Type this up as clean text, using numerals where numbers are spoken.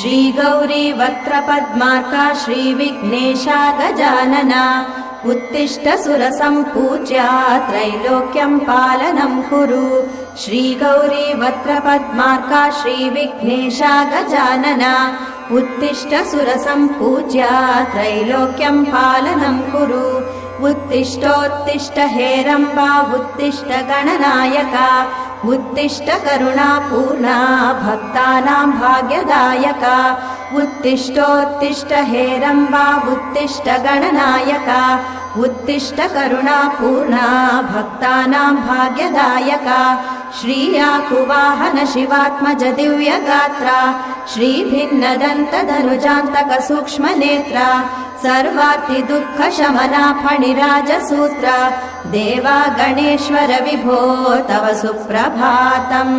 श्री गौरी वक्त्रपद्मार्का श्रीविघ्नेशा गजानना उत्तिष्ठ सुरसम्पूज्या त्रैलोक्यं पालनं कुरु। श्री गौरी वक्त्रपद्मार्का श्रीविघ्नेशा गजानना उत्तिष्ठ सुरसम्पूज्या त्रैलोक्यं पालनं कुरु। उत्तिष्ठोत्तिष्ठ हेरम्बा उत्तिष्ठ गणनायका उत्तिष्ठ करुणापूर्णा भक्तानां भाग्यदायका। उत्तिष्ठोत्तिष्ठ हेरम्बा उत्तिष्ठ गणनायका उत्तिष्ठ करुणापूर्णा भक्तानां भाग्यदायका। श्रीयाकुवाहन शिवात्मज दिव्यगात्रा श्रीभिन्नदन्तधनुजान्तक सूक्ष्मनेत्रा सर्वार्ति दुःख शमना फणिराजसूत्रा देवा गणेश्वर विभो तव सुप्रभातम्।